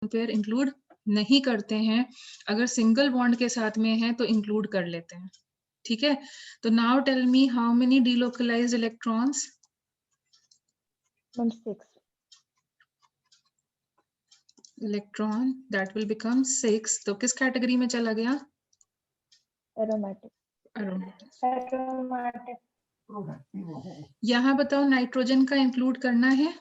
Pair include नहीं करते हैं, अगर सिंगल बॉन्ड के साथ में है तो इंक्लूड कर लेते हैं। ठीक है, तो now tell me how many delocalized electrons? 6. Electron that will become 6। तो किस कैटेगरी में चला गया? Aromatic. एरोमेटिक। यहाँ बताओ नाइट्रोजन का इंक्लूड करना है?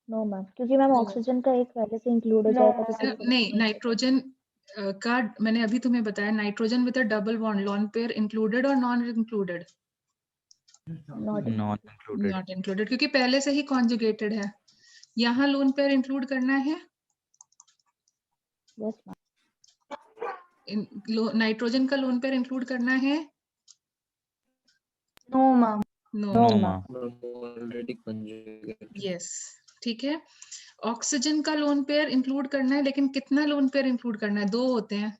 नो मैम, क्योंकि मैम ऑक्सीजन का एक पहले से इंक्लूड हो जाएगा तो फिर नहीं, नाइट्रोजन का मैंने अभी तुम्हें बताया, nitrogen with a double bond lone pair included और non included? Not included. Not included, क्योंकि पहले से ही कॉन्जुगेटेड है। यहाँ लोन पेयर इंक्लूड करना है? Yes ma'am. नाइट्रोजन का लोन पेयर इंक्लूड करना है? No ma'am. No. No ma'am. Already conjugated. Yes, ठीक है। ऑक्सीजन का लोन पेयर इंक्लूड करना है, लेकिन कितना लोन पेयर इंक्लूड करना है? 2 होते हैं।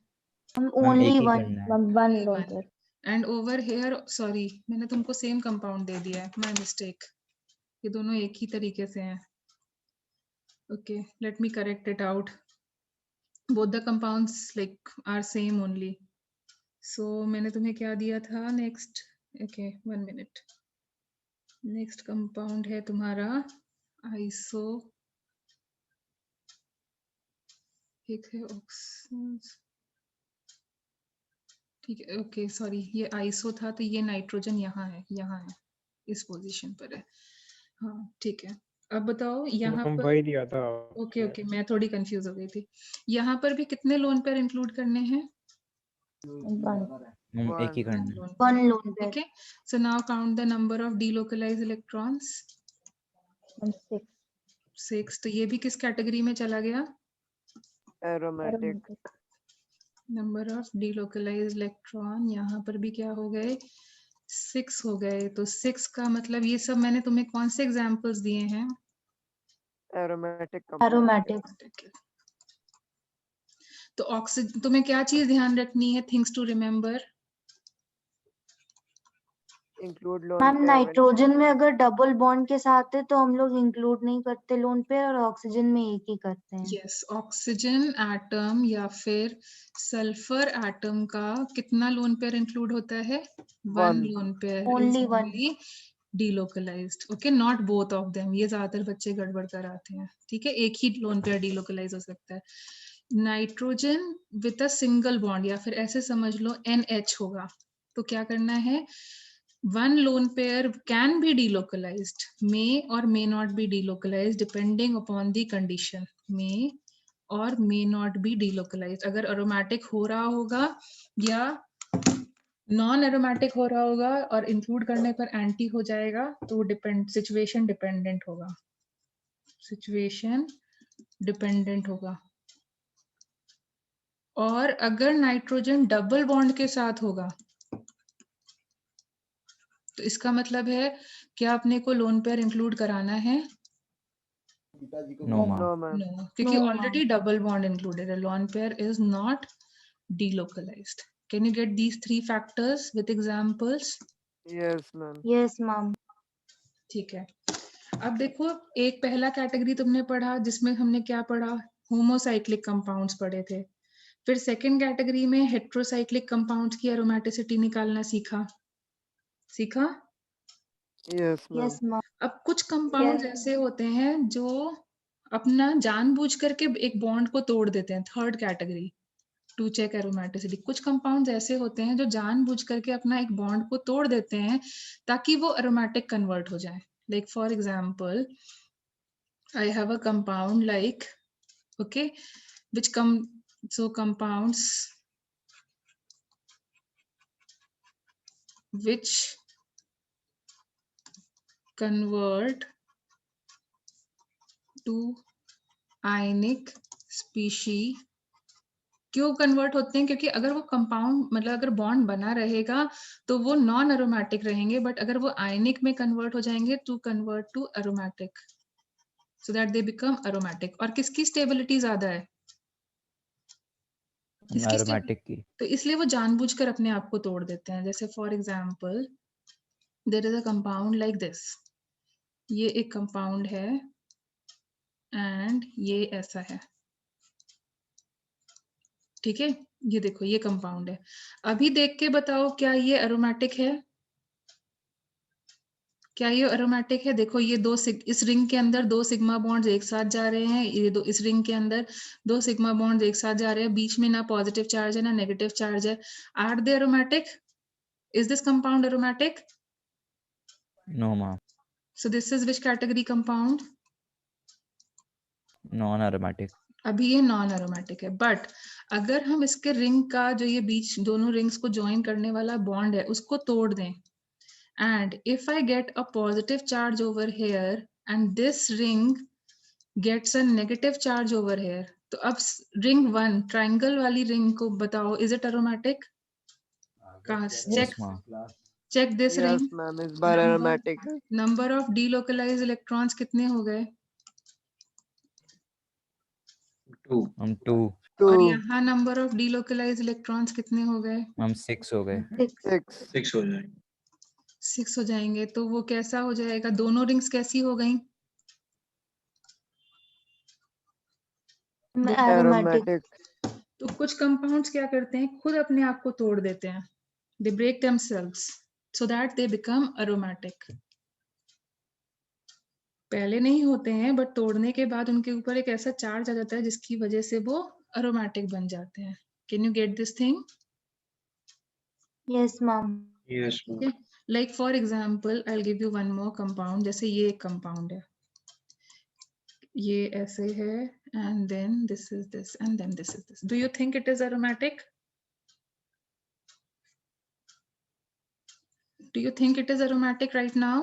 ओनली एक ही वन करना है। Ma'am, one Only loan one. Pair. And over here, sorry मैंने तुमको सेम कंपाउंड दे दिया है, माय मिस्टेक। ये दोनों एक ही तरीके से हैं। Okay, let me correct it out. Both the compounds like are same only. So मैंने तुम्हें क्या दिया था next? Okay, 1 minute. Next compound है तुम्हारा आइसो, एक है ऑक्सीजन, ठीक है। ओके सॉरी, ये आइसो था तो ये नाइट्रोजन यहाँ है, इस पोजीशन पर है। हाँ ठीक है, अब बताओ यहाँ हम पर। वही दिया था। ओके ओके, मैं थोड़ी कंफ्यूज हो गई थी। यहाँ पर भी कितने लोन पेयर इंक्लूड करने हैं? एक ही करना है। One lone pair. ठीक है, so now count the number of delocalised electrons. 6. 6। तो ये भी किस कैटेगरी में चला गया? Aromatic. Number of delocalised electron यहाँ पर भी क्या हो गए? 6 हो गए। तो 6 का मतलब ये सब मैंने तुम्हें कौन से एग्जांपल्स दिए हैं? एरोमेटिक। एरोमेटिक। तो ऑक्सीजन, तुम्हें क्या चीज ध्यान रखनी है, things to remember? Include lone ma'am pair. Nitrogen में अगर डबल बॉन्ड के साथ है तो हम लोग इंक्लूड नहीं करते लोन पेयर, और ऑक्सीजन में एक ही करते हैं। यस, ऑक्सीजन एटम या फिर सल्फर एटम का कितना लोन पेयर इंक्लूड होता है? 1 loan pair is Only one. Only delocalised. Okay, not both of them, ये ज्यादातर बच्चे गड़बड़ कराते हैं। ठीक है, एक ही लोन पेयर डीलोकलाइज हो सकता है। Nitrogen with a single bond, या फिर ऐसे समझ लो NH होगा, तो क्या करना है? 1 lone pair can be delocalized, may or may not be delocalized depending upon the condition, may और may not be delocalized। अगर aromatic हो रहा होगा या नॉन एरोमेटिक हो रहा होगा और इंक्लूड करने पर एंटी हो जाएगा, तो वो सिचुएशन डिपेंडेंट होगा, सिचुएशन डिपेंडेंट होगा। और अगर नाइट्रोजन डबल बॉन्ड के साथ होगा तो इसका मतलब है क्या अपने को लोन पेयर इंक्लूड कराना है? No ma'am. No ma'am. No, क्योंकि No, already double bond included है। Lone pair is not delocalized. Can you get these 3 factors with examples? Yes ma'am. Yes ma'am. ठीक है, अब देखो, एक पहला कैटेगरी तुमने पढ़ा जिसमें हमने क्या पढ़ा? होमोसाइक्लिक कंपाउंड्स पढ़े थे। फिर सेकंड कैटेगरी में हेट्रोसाइक्लिक कंपाउंड्स की एरोमेटिसिटी निकालना सीखा। Yes ma'am. Yes ma'am. अब कुछ कंपाउंड्स ऐसे होते हैं जो अपना जानबूझ करके एक बॉन्ड को तोड़ देते हैं, third category, to check aromaticity. कुछ कंपाउंड्स ऐसे होते हैं जो जानबूझ करके अपना एक बॉन्ड को तोड़ देते हैं ताकि वो एरोमेटिक कन्वर्ट हो जाए। Like for example, I have a compound like, okay, compounds which convert to ionic species। क्यों कन्वर्ट होते हैं? क्योंकि अगर वो कंपाउंड मतलब अगर बॉन्ड बना रहेगा तो वो नॉन एरोमेटिक रहेंगे, बट अगर वो आयनिक में कन्वर्ट हो जाएंगे to convert to aromatic, so that they become aromatic. और किसकी स्टेबिलिटी ज्यादा है? एरोमेटिक की। तो इसलिए वो जानबूझकर अपने आप को तोड़ देते हैं। जैसे for example, there is a compound like this, ये एक कंपाउंड है एंड ये ऐसा है, ठीक है। ये देखो ये कंपाउंड है। अभी देख के बताओ क्या ये एरोमेटिक है? क्या ये एरोमेटिक है? देखो ये इस रिंग के अंदर 2 सिग्मा बॉन्ड्स एक साथ जा रहे हैं, ये दो इस रिंग के अंदर 2 सिग्मा बॉन्ड्स एक साथ जा रहे हैं, बीच में ना पॉजिटिव चार्ज है ना नेगेटिव चार्ज है। Are they aromatic? Is this compound aromatic? No, ma'am. So this is which category compound? Non-aromatic. अभी ये नॉन एरोमेटिक है। बट अगर हम इसके रिंग का जो ये बीच दोनों रिंग्स को ज्वाइन करने वाला बॉन्ड है उसको तोड़ दें, and if I get a positive charge over here and this ring gets a negative charge over here, तो अब ring 1 ट्राइंगल वाली रिंग को बताओ, is it aromatic? Yes, ma'am. check this Yes, ring. ma'am. इस बार aromatic है. number of delocalized electrons कितने हो गए? 2. 2. और 2. यहाँ नंबर ऑफ delocalized electrons कितने हो गए? हम 6 हो गए. 6. 6 हो जाएंगे. 6 हो जाएंगे। तो वो कैसा हो जाएगा? दोनों रिंग्स कैसी हो गई? एरोमेटिक. तो कुछ कंपाउंड्स क्या करते हैं, खुद अपने आप को तोड़ देते हैं, they break themselves so that they become aromatic. पहले नहीं होते हैं बट तोड़ने के बाद उनके ऊपर एक ऐसा चार्ज आ जाता है जिसकी वजह से वो एरोमेटिक बन जाते हैं। Can you get this thing? Yes ma'am. Yes, ma'am. Like for example I will give you one more compound. जैसे ये एक कंपाउंड है, ये ऐसे है, and then this is this, and then this is this. Do you think it is aromatic? Do you think it is aromatic right now?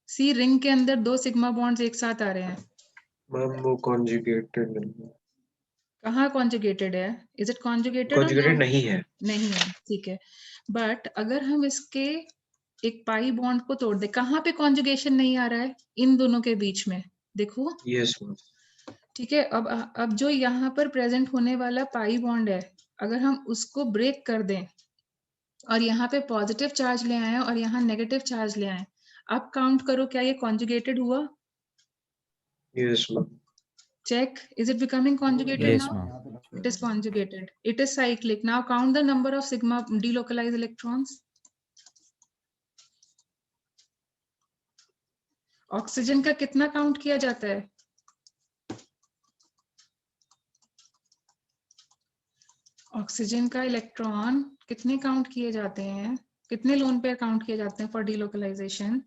See, ring के अंदर 2 sigma bonds एक साथ आ रहे हैं। मैम वो conjugated नहीं है. कहाँ कॉन्जुगेटेड है? Is it conjugated? Conjugated नहीं है. नहीं है, ठीक है। बट अगर हम इसके एक पाई बॉन्ड को तोड़ दे, कहाँ पे कॉन्जुगेशन नहीं आ रहा है? इन दोनों के बीच में, देखो। Yes, ma'am. ठीक है। अब जो यहाँ पर प्रेजेंट होने वाला पाई बॉन्ड है, अगर हम उसको ब्रेक कर दें और यहाँ पे पॉजिटिव चार्ज ले आए और यहाँ नेगेटिव चार्ज ले आए, अब काउंट करो क्या ये कॉन्जुगेटेड हुआ? Yes, ma'am. Check, is it becoming conjugated Yes, now? ma'am. It is conjugated. It is cyclic. Now count the number of sigma delocalized electrons. Oxygen का कितना काउंट किया जाता है? ऑक्सीजन का इलेक्ट्रॉन कितने काउंट किए जाते हैं? कितने लोन पेयर काउंट किए जाते हैं फॉर डिलोकलाइजेशन?